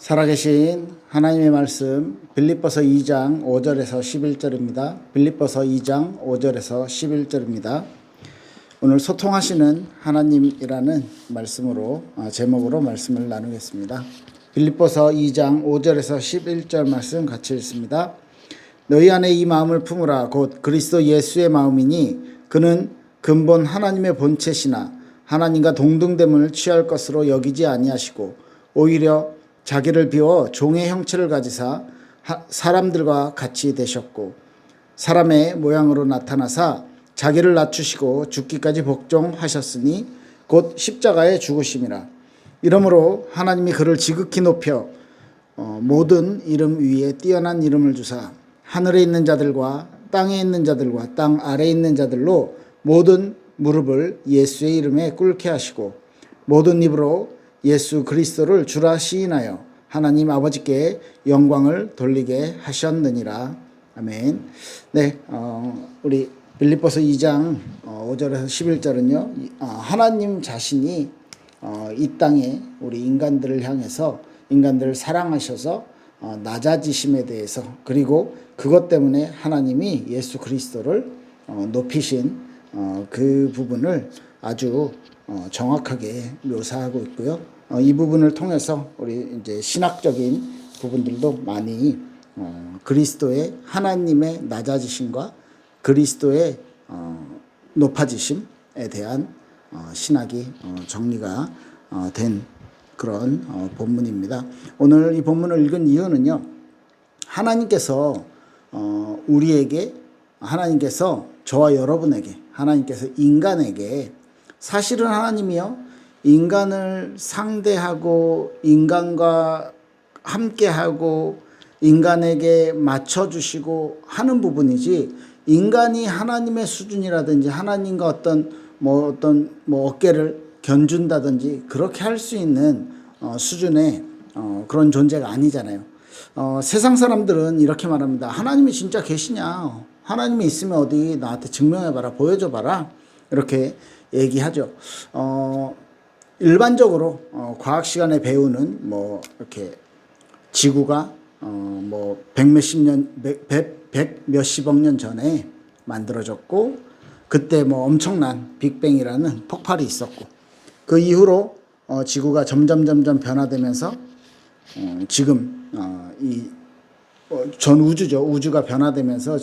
살아계신 하나님의 말씀 빌립보서 2장 5절에서 11절입니다. 빌립보서 2장 5절에서 11절입니다. 오늘 소통하시는 하나님이라는 말씀으로 제목으로 말씀을 나누겠습니다. 빌립보서 2장 5절에서 11절 말씀 같이 읽습니다. 너희 안에 이 마음을 품으라. 곧 그리스도 예수의 마음이니 그는 근본 하나님의 본체시나 하나님과 동등됨을 취할 것으로 여기지 아니하시고 오히려 자기를 비워 종의 형체를 가지사 사람들과 같이 되셨고 사람의 모양으로 나타나사 자기를 낮추시고 죽기까지 복종하셨으니 곧 십자가에 죽으심이라. 이러므로 하나님이 그를 지극히 높여 모든 이름 위에 뛰어난 이름을 주사 하늘에 있는 자들과 땅에 있는 자들과 땅 아래에 있는 자들로 모든 무릎을 예수의 이름에 꿇게 하시고 모든 입으로 예수 그리스도를 주라 시인하여 하나님 아버지께 영광을 돌리게 하셨느니라. 아멘. 네, 우리 빌립보서 2장 5절에서 11절은요, 하나님 자신이 이 땅에 우리 인간들을 향해서 인간들을 사랑하셔서 낮아지심에 대해서, 그리고 그것 때문에 하나님이 예수 그리스도를 높이신 그 부분을 아주 정확하게 묘사하고 있고요. 이 부분을 통해서 우리 이제 신학적인 부분들도 많이 그리스도의 하나님의 낮아지심과 그리스도의 높아지심에 대한 신학이 정리가 된 그런 본문입니다. 오늘 이 본문을 읽은 이유는요, 하나님께서 우리에게, 하나님께서 저와 여러분에게, 하나님께서 인간에게, 사실은 하나님이요 인간을 상대하고 인간과 함께하고 인간에게 맞춰주시고 하는 부분이지, 인간이 하나님의 수준이라든지 하나님과 어떤 어깨를 견준다든지 그렇게 할 수 있는 수준의 그런 존재가 아니잖아요. 세상 사람들은 이렇게 말합니다. 하나님이 진짜 계시냐? 하나님이 있으면 어디 나한테 증명해봐라, 보여줘봐라, 이렇게 얘기하죠. 일반적으로 과학 시간에 배우는 이렇게 지구가 백 몇십억 년 전에 만들어졌고, 그때 엄청난 빅뱅이라는 폭발이 있었고, 그 이후로 지구가 점점 변화되면서 지금 이 전 우주죠. 우주가 변화되면서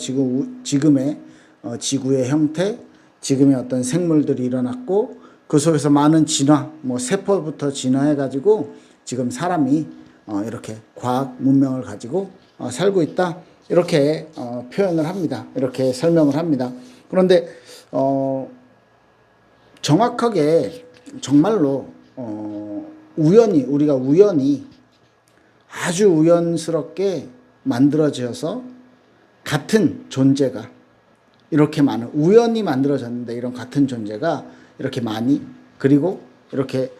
지금의 지구의 형태, 지금의 어떤 생물들이 일어났고, 그 속에서 많은 진화, 세포부터 진화해가지고 지금 사람이 이렇게 과학 문명을 가지고 살고 있다, 이렇게 표현을 합니다. 이렇게 설명을 합니다. 그런데 정확하게 정말로 우리가 우연히 아주 우연스럽게 만들어져서 같은 존재가 이렇게 많은, 우연히 만들어졌는데 이런 같은 존재가 이렇게 많이, 그리고 이렇게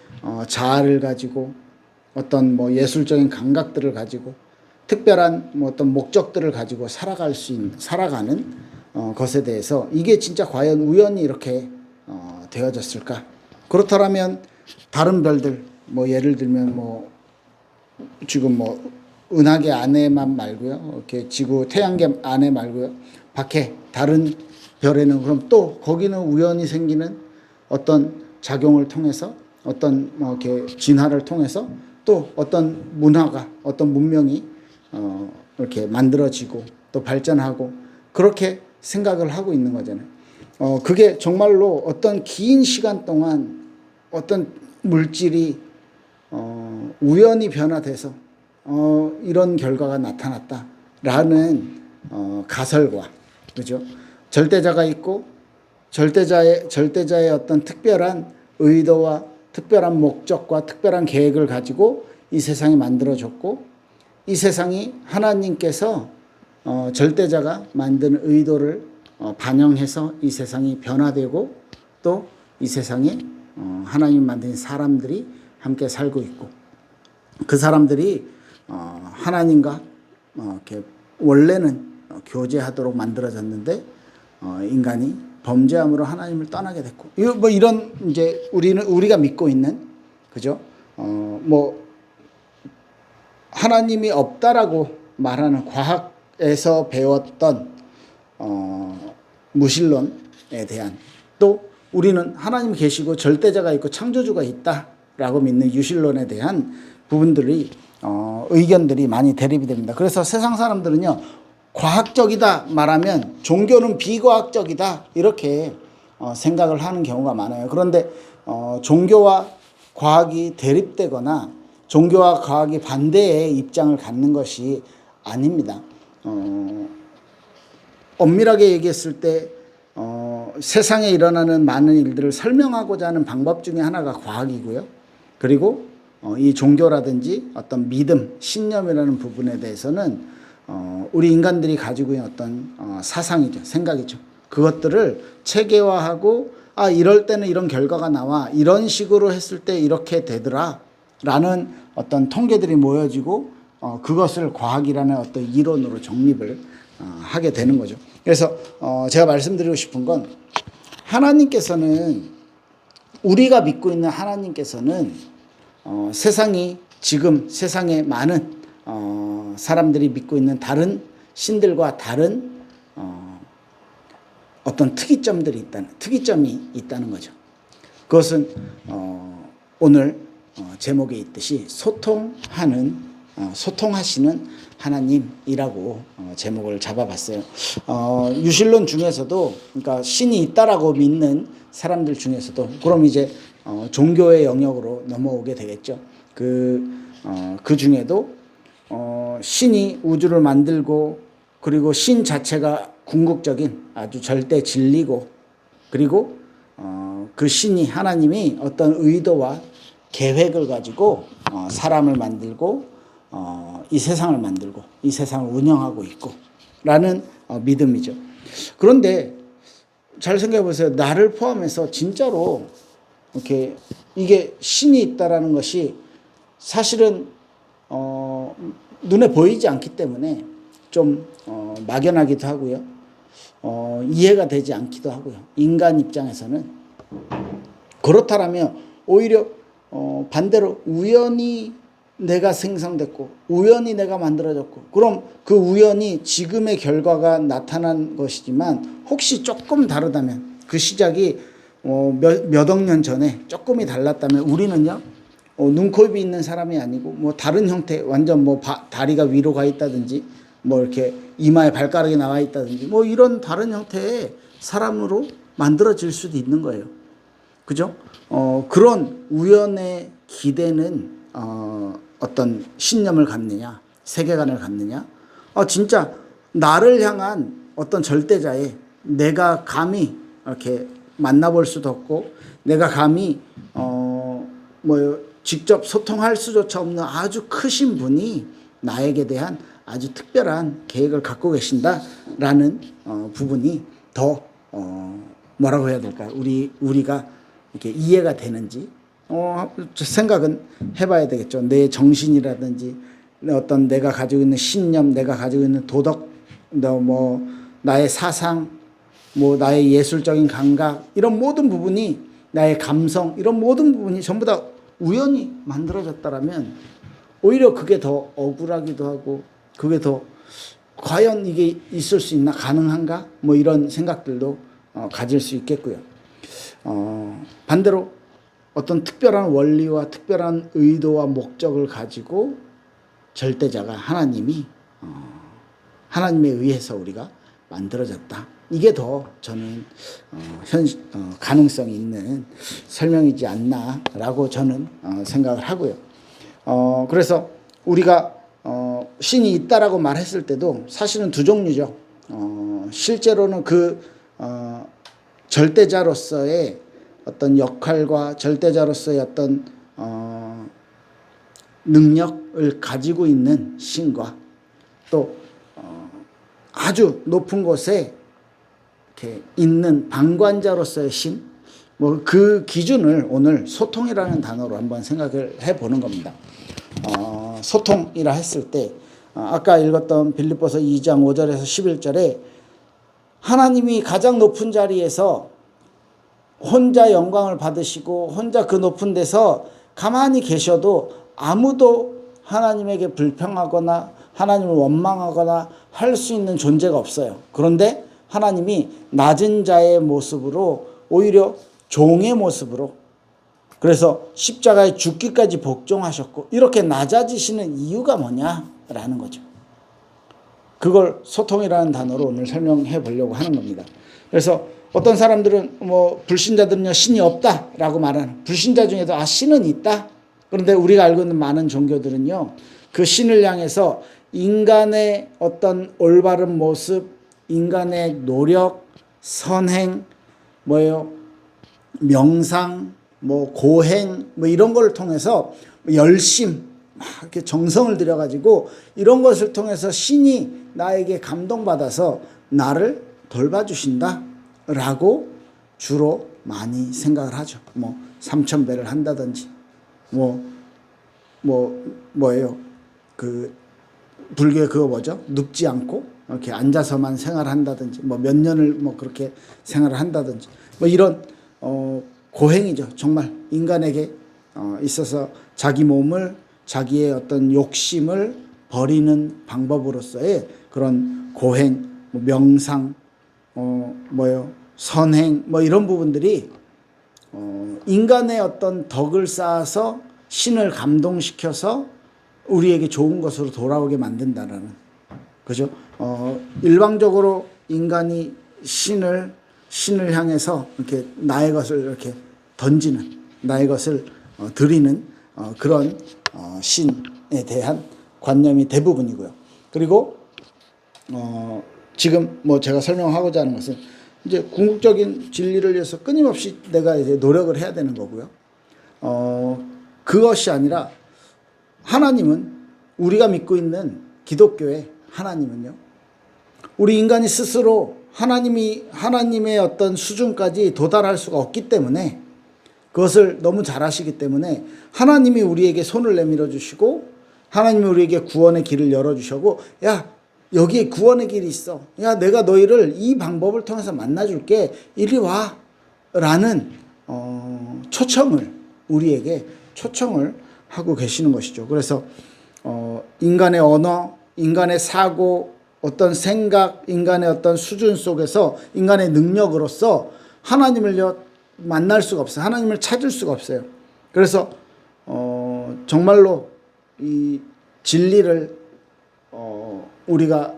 자아를 가지고 어떤 예술적인 감각들을 가지고 특별한 어떤 목적들을 가지고 살아가는 것에 대해서, 이게 진짜 과연 우연히 이렇게 되어졌을까? 그렇다면 다른 별들, 예를 들면 지금 은하계 안에만 말고요, 이렇게 지구 태양계 안에 말고요, 밖에 다른 별에는 그럼 또 거기는 우연히 생기는 어떤 작용을 통해서, 어떤 이렇게 진화를 통해서 또 어떤 문화가, 어떤 문명이 이렇게 만들어지고 또 발전하고, 그렇게 생각을 하고 있는 거잖아요. 그게 정말로 어떤 긴 시간 동안 어떤 물질이 우연히 변화돼서 이런 결과가 나타났다라는 가설과, 그죠? 절대자가 있고 절대자의 어떤 특별한 의도와 특별한 목적과 특별한 계획을 가지고 이 세상이 만들어졌고, 이 세상이 하나님께서 절대자가 만든 의도를 반영해서 이 세상이 변화되고, 또 이 세상에 하나님 만든 사람들이 함께 살고 있고, 그 사람들이 하나님과 이렇게 원래는 교제하도록 만들어졌는데 인간이 범죄함으로 하나님을 떠나게 됐고, 이런 이제 우리가 믿고 있는, 그죠? 하나님이 없다라고 말하는 과학에서 배웠던 무신론에 대한, 또 우리는 하나님이 계시고 절대자가 있고 창조주가 있다라고 믿는 유신론에 대한 부분들이 의견들이 많이 대립이 됩니다. 그래서 세상 사람들은요, 과학적이다 말하면 종교는 비과학적이다 이렇게 생각을 하는 경우가 많아요. 그런데 종교와 과학이 대립되거나 종교와 과학이 반대의 입장을 갖는 것이 아닙니다. 엄밀하게 얘기했을 때 세상에 일어나는 많은 일들을 설명하고자 하는 방법 중에 하나가 과학이고요. 그리고 이 종교라든지 어떤 믿음, 신념이라는 부분에 대해서는 우리 인간들이 가지고 있는 어떤 사상이죠. 생각이죠. 그것들을 체계화하고 이럴 때는 이런 결과가 나와, 이런 식으로 했을 때 이렇게 되더라 라는 어떤 통계들이 모여지고 그것을 과학이라는 어떤 이론으로 정립을 하게 되는 거죠. 그래서 제가 말씀드리고 싶은 건, 하나님께서는, 우리가 믿고 있는 하나님께서는 세상이 지금 세상에 많은 사람들이 믿고 있는 다른 신들과 다른 어떤 특이점이 있다는 거죠. 그것은 오늘 제목에 있듯이 소통하시는 하나님이라고 제목을 잡아봤어요. 유신론 중에서도, 그러니까 신이 있다라고 믿는 사람들 중에서도, 그럼 이제 종교의 영역으로 넘어오게 되겠죠. 그 중에도 신이 우주를 만들고, 그리고 신 자체가 궁극적인 아주 절대 진리고, 그리고 그 신이, 하나님이 어떤 의도와 계획을 가지고 사람을 만들고 이 세상을 만들고 이 세상을 운영하고 있고 라는 믿음이죠. 그런데 잘 생각해 보세요. 나를 포함해서 진짜로 이렇게 이게 신이 있다라는 것이 사실은 눈에 보이지 않기 때문에 좀 막연하기도 하고요. 이해가 되지 않기도 하고요. 인간 입장에서는. 그렇다면 오히려 반대로 우연히 내가 생성됐고 우연히 내가 만들어졌고, 그럼 그 우연이 지금의 결과가 나타난 것이지만 혹시 조금 다르다면, 그 시작이 몇 억 년 전에 조금이 달랐다면, 우리는요 눈, 코, 입이 있는 사람이 아니고 뭐 다른 형태, 완전 뭐 다리가 위로 가 있다든지 뭐 이렇게 이마에 발가락이 나와 있다든지 뭐 이런 다른 형태의 사람으로 만들어질 수도 있는 거예요. 그죠? 그런 우연에 기대는 어떤 신념을 갖느냐, 세계관을 갖느냐, 진짜 나를 향한 어떤 절대자의, 내가 감히 이렇게 만나볼 수도 없고 내가 감히 뭐 직접 소통할 수조차 없는 아주 크신 분이 나에게 대한 아주 특별한 계획을 갖고 계신다라는 부분이 더 뭐라고 해야 될까요? 우리가 이렇게 이해가 되는지 생각은 해봐야 되겠죠. 내 정신이라든지 어떤 내가 가지고 있는 신념, 내가 가지고 있는 도덕, 뭐 나의 사상, 뭐 나의 예술적인 감각, 이런 모든 부분이, 나의 감성, 이런 모든 부분이 전부 다 우연히 만들어졌다라면 오히려 그게 더 억울하기도 하고, 그게 더 과연 이게 있을 수 있나, 가능한가, 뭐 이런 생각들도 가질 수 있겠고요. 반대로 어떤 특별한 원리와 특별한 의도와 목적을 가지고 절대자가 하나님이 하나님에 의해서 우리가 만들어졌다. 이게 더 저는 가능성이 있는 설명이지 않나라고 저는 생각을 하고요. 그래서 우리가 신이 있다라고 말했을 때도 사실은 두 종류죠. 실제로는 그 절대자로서의 어떤 역할과 절대자로서의 어떤 능력을 가지고 있는 신과, 또 아주 높은 곳에 이렇게 있는 방관자로서의 신, 뭐 그 기준을 오늘 소통이라는 단어로 한번 생각을 해보는 겁니다. 소통이라 했을 때 아까 읽었던 빌립보서 2장 5절에서 11절에 하나님이 가장 높은 자리에서 혼자 영광을 받으시고 혼자 그 높은 데서 가만히 계셔도 아무도 하나님에게 불평하거나 하나님을 원망하거나 할 수 있는 존재가 없어요. 그런데 하나님이 낮은 자의 모습으로 오히려 종의 모습으로 그래서 십자가에 죽기까지 복종하셨고 이렇게 낮아지시는 이유가 뭐냐라는 거죠. 그걸 소통이라는 단어로 오늘 설명해 보려고 하는 겁니다. 그래서 어떤 사람들은 불신자들은요 신이 없다라고 말하는 불신자 중에도 신은 있다. 그런데 우리가 알고 있는 많은 종교들은요 그 신을 향해서 인간의 어떤 올바른 모습, 인간의 노력, 선행, 명상, 고행, 이런 걸 통해서 열심, 이렇게 정성을 들여가지고 이런 것을 통해서 신이 나에게 감동받아서 나를 돌봐주신다 라고 주로 많이 생각을 하죠. 3000배를 한다든지, 불교의 그거 뭐죠? 눕지 않고 이렇게 앉아서만 생활한다든지, 몇 년을 그렇게 생활을 한다든지, 이런, 고행이죠. 정말 인간에게 있어서 자기 몸을 자기의 어떤 욕심을 버리는 방법으로서의 그런 고행, 명상, 선행, 이런 부분들이 인간의 어떤 덕을 쌓아서 신을 감동시켜서 우리에게 좋은 것으로 돌아오게 만든다라는 그죠? 일방적으로 인간이 신을 향해서 이렇게 나의 것을 이렇게 던지는 나의 것을 드리는 그런 신에 대한 관념이 대부분이고요. 그리고 지금 제가 설명하고자 하는 것은 이제 궁극적인 진리를 위해서 끊임없이 내가 이제 노력을 해야 되는 거고요. 그것이 아니라 하나님은 우리가 믿고 있는 기독교의 하나님은요. 우리 인간이 스스로 하나님의 어떤 수준까지 도달할 수가 없기 때문에 그것을 너무 잘 아시기 때문에 하나님이 우리에게 손을 내밀어 주시고 하나님이 우리에게 구원의 길을 열어주시고 야 여기에 구원의 길이 있어. 야 내가 너희를 이 방법을 통해서 만나줄게. 이리 와. 라는 우리에게 초청을 하고 계시는 것이죠. 그래서 인간의 언어, 인간의 사고, 어떤 생각, 인간의 어떤 수준 속에서 인간의 능력으로서 하나님을 만날 수가 없어요. 하나님을 찾을 수가 없어요. 그래서 정말로 이 진리를 우리가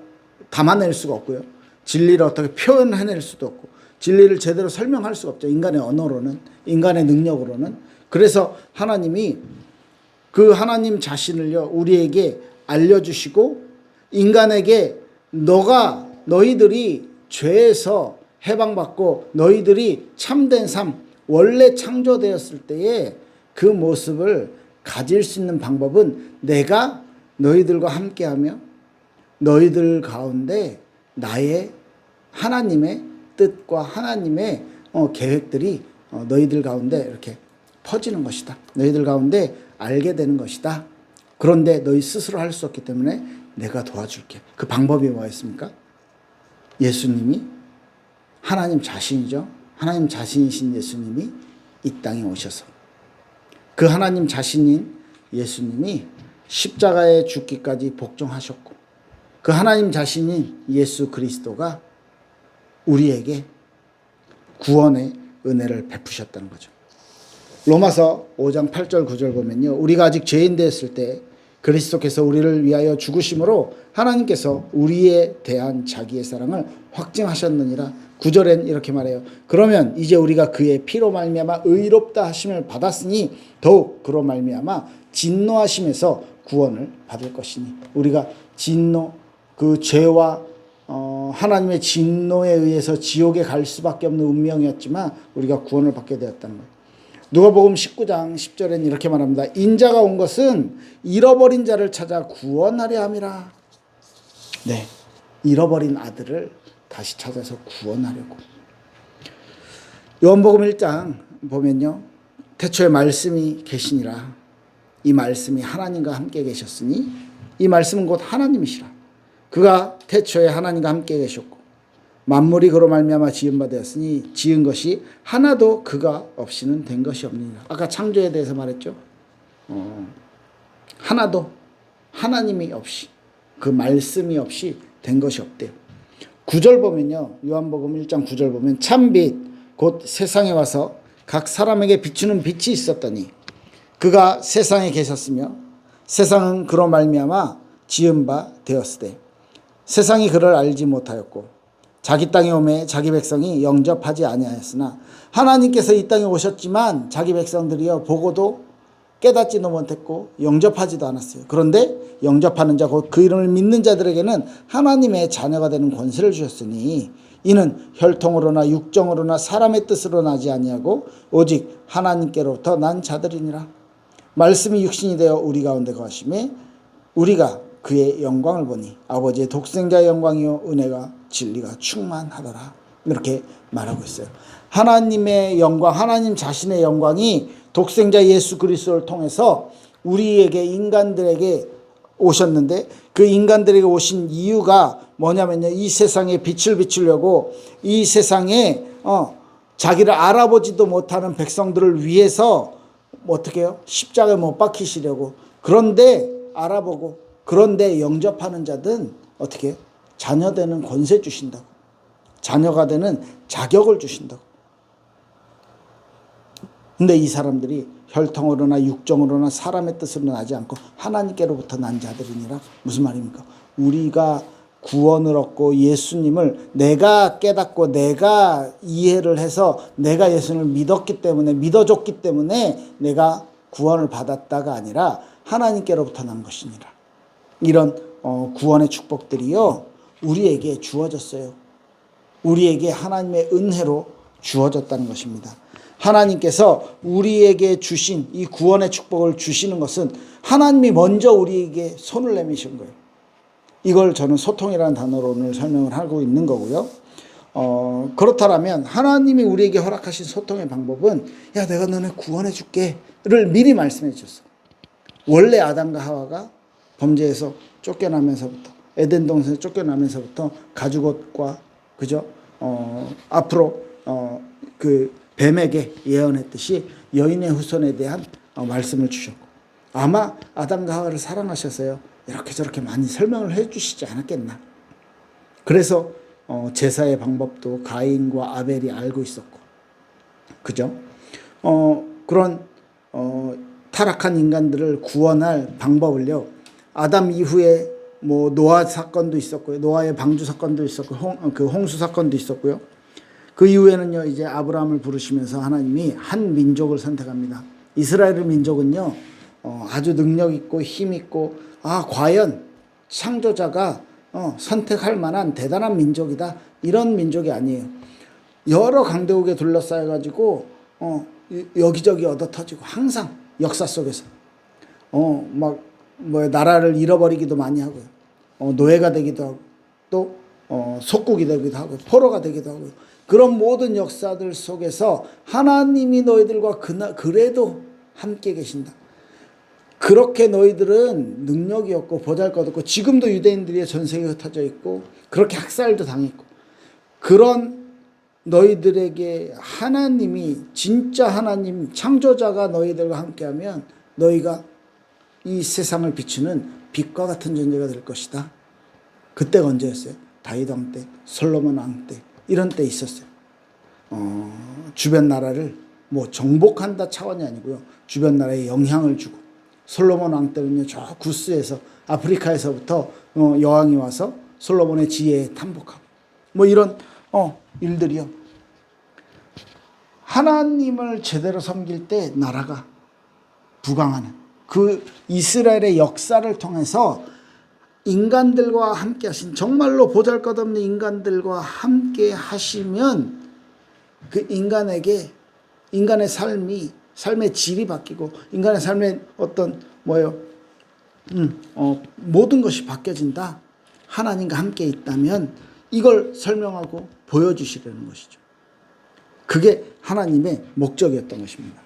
담아낼 수가 없고요. 진리를 어떻게 표현해낼 수도 없고 진리를 제대로 설명할 수가 없죠. 인간의 언어로는, 인간의 능력으로는. 그래서 하나님이 그 하나님 자신을요 우리에게 알려주시고 인간에게 너희들이 죄에서 해방받고 너희들이 참된 삶, 원래 창조되었을 때의 그 모습을 가질 수 있는 방법은 내가 너희들과 함께하며 너희들 가운데 나의 하나님의 뜻과 하나님의 계획들이 너희들 가운데 이렇게 퍼지는 것이다. 너희들 가운데 알게 되는 것이다. 그런데 너희 스스로 할 수 없기 때문에 내가 도와줄게. 그 방법이 뭐였습니까? 예수님이 하나님 자신이죠. 하나님 자신이신 예수님이 이 땅에 오셔서 그 하나님 자신인 예수님이 십자가에 죽기까지 복종하셨고 그 하나님 자신인 예수 그리스도가 우리에게 구원의 은혜를 베푸셨다는 거죠. 로마서 5장 8절 9절 보면요. 우리가 아직 죄인 되었을 때 그리스도께서 우리를 위하여 죽으심으로 하나님께서 우리에 대한 자기의 사랑을 확증하셨느니라. 9절엔 이렇게 말해요. 그러면 이제 우리가 그의 피로 말미암아 의롭다 하심을 받았으니 더욱 그로 말미암아 진노하심에서 구원을 받을 것이니. 우리가 진노, 그 죄와 하나님의 진노에 의해서 지옥에 갈 수밖에 없는 운명이었지만 우리가 구원을 받게 되었다는 거예요. 누가복음 19장 10절엔 이렇게 말합니다. 인자가 온 것은 잃어버린 자를 찾아 구원하려 함이라. 네, 잃어버린 아들을 다시 찾아서 구원하려고. 요한복음 1장 보면요. 태초에 말씀이 계시니라. 이 말씀이 하나님과 함께 계셨으니 이 말씀은 곧 하나님이시라. 그가 태초에 하나님과 함께 계셨고 만물이 그로 말미암아 지은 바 되었으니 지은 것이 하나도 그가 없이는 된 것이 없느니라. 아까 창조에 대해서 말했죠. 하나도 하나님이 없이, 그 말씀이 없이 된 것이 없대요. 9절 보면요, 요한복음 1장 9절 보면 참빛 곧 세상에 와서 각 사람에게 비추는 빛이 있었더니 그가 세상에 계셨으며 세상은 그로 말미암아 지은 바 되었으되 세상이 그를 알지 못하였고 자기 땅에 오매 자기 백성이 영접하지 아니하였으나 하나님께서 이 땅에 오셨지만 자기 백성들이여 보고도 깨닫지도 못했고 영접하지도 않았어요. 그런데 영접하는 자 곧 그 이름을 믿는 자들에게는 하나님의 자녀가 되는 권세를 주셨으니 이는 혈통으로나 육정으로나 사람의 뜻으로 나지 아니하고 오직 하나님께로부터 난 자들이니라. 말씀이 육신이 되어 우리 가운데 거하심에 우리가 그의 영광을 보니 아버지의 독생자의 영광이요 은혜가 진리가 충만하더라. 이렇게 말하고 있어요. 하나님의 영광, 하나님 자신의 영광이 독생자 예수 그리스도를 통해서 우리에게, 인간들에게 오셨는데, 그 인간들에게 오신 이유가 뭐냐면요, 이 세상에 빛을 비추려고 이 세상에 자기를 알아보지도 못하는 백성들을 위해서 어떻게 해요? 십자가에 못 박히시려고. 그런데 알아보고, 그런데 영접하는 자든 어떻게 해요? 자녀 되는 권세 주신다고, 자녀가 되는 자격을 주신다고. 근데 이 사람들이 혈통으로나 육정으로나 사람의 뜻으로 나지 않고 하나님께로부터 난 자들이니라. 무슨 말입니까? 우리가 구원을 얻고 예수님을 내가 깨닫고 내가 이해를 해서 내가 예수님을 믿었기 때문에, 믿어줬기 때문에 내가 구원을 받았다가 아니라 하나님께로부터 난 것이니라. 이런 구원의 축복들이요, 우리에게 주어졌어요. 우리에게 하나님의 은혜로 주어졌다는 것입니다. 하나님께서 우리에게 주신 이 구원의 축복을 주시는 것은 하나님이 먼저 우리에게 손을 내미신 거예요. 이걸 저는 소통이라는 단어로 오늘 설명을 하고 있는 거고요. 그렇다면 하나님이 우리에게 허락하신 소통의 방법은, 야, 내가 너네 구원해 줄게를 미리 말씀해 주셨어. 원래 아담과 하와가 범죄에서 쫓겨나면서부터, 에덴 동산에서 쫓겨나면서부터 가죽옷과, 그죠? 앞으로 그 뱀에게 예언했듯이 여인의 후손에 대한 말씀을 주셨고, 아마 아담과 하와를 사랑하셔서요, 이렇게 저렇게 많이 설명을 해 주시지 않았겠나. 그래서 제사의 방법도 가인과 아벨이 알고 있었고, 그죠? 그런 타락한 인간들을 구원할 방법을요, 아담 이후에 뭐 노아 사건도 있었고요, 노아의 방주 사건도 있었고, 그 홍수 사건도 있었고요. 그 이후에는요, 이제 아브라함을 부르시면서 하나님이 한 민족을 선택합니다. 이스라엘 민족은요, 아주 능력 있고 힘 있고, 과연 창조자가 선택할 만한 대단한 민족이다, 이런 민족이 아니에요. 여러 강대국에 둘러싸여 가지고 여기저기 얻어 터지고, 항상 역사 속에서 나라를 잃어버리기도 많이 하고요, 노예가 되기도 하고, 또 속국이 되기도 하고, 포로가 되기도 하고, 그런 모든 역사들 속에서 하나님이 너희들과 그래도 함께 계신다. 그렇게 너희들은 능력이 없고 보잘것없고, 지금도 유대인들이 전 세계에 흩어져 있고 그렇게 학살도 당했고, 그런 너희들에게 하나님이, 진짜 하나님 창조자가 너희들과 함께하면 너희가 이 세상을 비추는 빛과 같은 존재가 될 것이다. 그때가 언제였어요? 다윗 왕 때, 솔로몬 왕 때, 이런 때 있었어요. 주변 나라를 뭐 정복한다 차원이 아니고요, 주변 나라에 영향을 주고, 솔로몬 왕 때는요, 저 구스에서, 아프리카에서부터 여왕이 와서 솔로몬의 지혜에 탐복하고, 뭐 이런 일들이요, 하나님을 제대로 섬길 때 나라가 부강하는 그 이스라엘의 역사를 통해서 인간들과 함께 하신, 정말로 보잘것없는 인간들과 함께 하시면 그 인간에게, 인간의 삶의 질이 바뀌고, 인간의 삶의 어떤 모든 것이 바뀌어진다. 하나님과 함께 있다면 이걸 설명하고 보여주시려는 것이죠. 그게 하나님의 목적이었던 것입니다.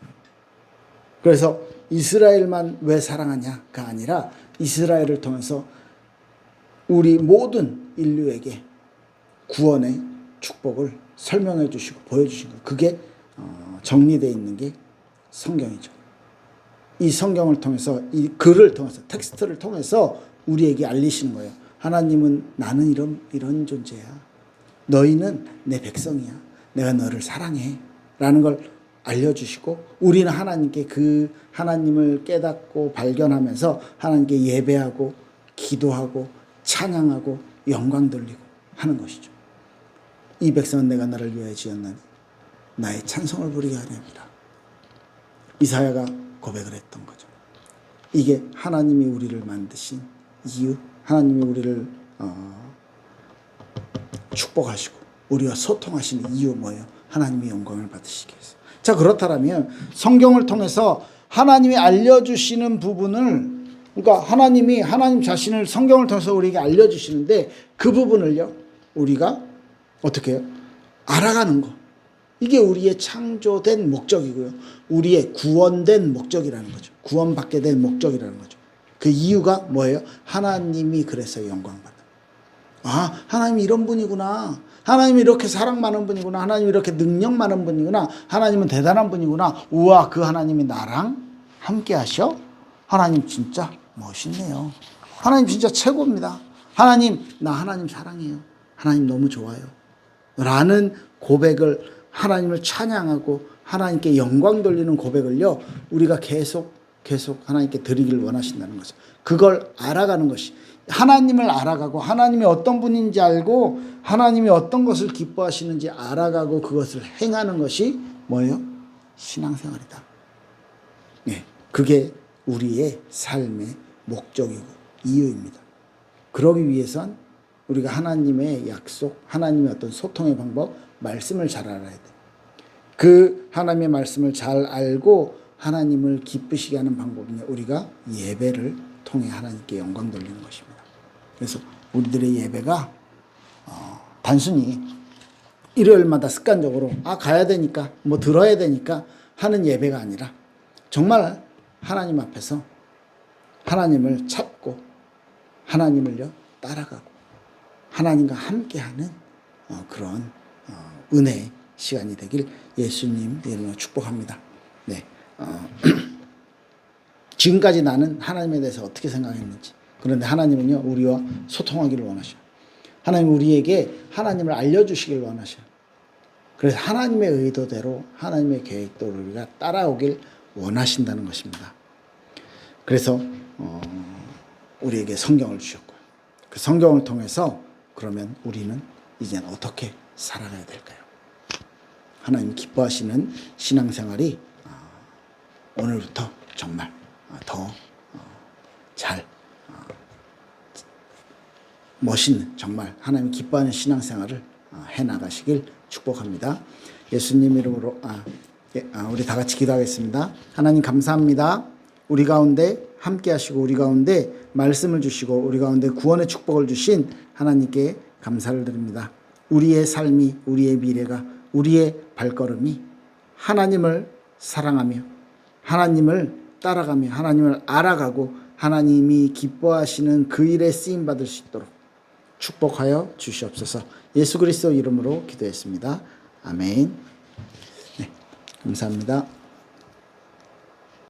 그래서 이스라엘만 왜 사랑하냐가 아니라, 이스라엘을 통해서 우리 모든 인류에게 구원의 축복을 설명해 주시고 보여주신 것, 그게 정리되어 있는 게 성경이죠. 이 성경을 통해서, 이 글을 통해서, 텍스트를 통해서 우리에게 알리시는 거예요. 하나님은 나는 이런 존재야. 너희는 내 백성이야. 내가 너를 사랑해. 라는 걸 알려주시고, 우리는 하나님께 그 하나님을 깨닫고 발견하면서 하나님께 예배하고 기도하고 찬양하고 영광 돌리고 하는 것이죠. 이 백성은 내가 나를 위하여 지었나니 나의 찬송을 부리게 하려 합니다. 이사야가 고백을 했던 거죠. 이게 하나님이 우리를 만드신 이유, 하나님이 우리를 축복하시고 우리와 소통하시는 이유 뭐예요? 하나님의 영광을 받으시기 위해서. 자, 그렇다면 성경을 통해서 하나님이 알려주시는 부분을, 그러니까 하나님 자신을 성경을 통해서 우리에게 알려주시는데 그 부분을요, 우리가 어떻게 해요? 알아가는 거. 이게 우리의 창조된 목적이고요. 우리의 구원된 목적이라는 거죠. 구원받게 된 목적이라는 거죠. 그 이유가 뭐예요? 하나님이 그래서 영광받는. 아, 하나님이 이런 분이구나. 하나님이 이렇게 사랑 많은 분이구나. 하나님이 이렇게 능력 많은 분이구나. 하나님은 대단한 분이구나. 우와, 그 하나님이 나랑 함께 하셔? 하나님 진짜 멋있네요. 하나님 진짜 최고입니다. 하나님, 나 하나님 사랑해요. 하나님 너무 좋아요. 라는 고백을, 하나님을 찬양하고 하나님께 영광 돌리는 고백을요, 우리가 계속 하나님께 드리기를 원하신다는 거죠. 그걸 알아가는 것이, 하나님을 알아가고 하나님이 어떤 분인지 알고 하나님이 어떤 것을 기뻐하시는지 알아가고 그것을 행하는 것이 뭐예요? 신앙생활이다. 네, 그게 우리의 삶의 목적이고 이유입니다. 그러기 위해선 우리가 하나님의 약속, 하나님의 어떤 소통의 방법, 말씀을 잘 알아야 돼. 그 하나님의 말씀을 잘 알고 하나님을 기쁘시게 하는 방법은 우리가 예배를 통해 하나님께 영광 돌리는 것입니다. 그래서 우리들의 예배가 단순히 일요일마다 습관적으로 가야 되니까 뭐 들어야 되니까 하는 예배가 아니라 정말 하나님 앞에서 하나님을 찾고 하나님을요 따라가고 하나님과 함께하는 그런 은혜의 시간이 되길 예수님 이름으로 축복합니다. 네, 지금까지 나는 하나님에 대해서 어떻게 생각했는지, 그런데 하나님은요 우리와 소통하기를 원하셔요. 하나님 우리에게 하나님을 알려주시길 원하셔요. 그래서 하나님의 의도대로 하나님의 계획대로 우리가 따라오길 원하신다는 것입니다. 그래서 우리에게 성경을 주셨고요. 그 성경을 통해서 그러면 우리는 이제 어떻게 살아가야 될까요? 하나님 기뻐하시는 신앙생활이 오늘부터 정말 더 잘 멋있는, 정말 하나님 기뻐하는 신앙생활을 해나가시길 축복합니다. 예수님 이름으로 우리 다 같이 기도하겠습니다. 하나님 감사합니다. 우리 가운데 함께 하시고 우리 가운데 말씀을 주시고 우리 가운데 구원의 축복을 주신 하나님께 감사를 드립니다. 우리의 삶이, 우리의 미래가, 우리의 발걸음이 하나님을 사랑하며 하나님을 따라가며 하나님을 알아가고 하나님이 기뻐하시는 그 일에 쓰임받을 수 있도록 축복하여 주시옵소서. 예수 그리스도 이름으로 기도했습니다. 아멘. 네, 감사합니다.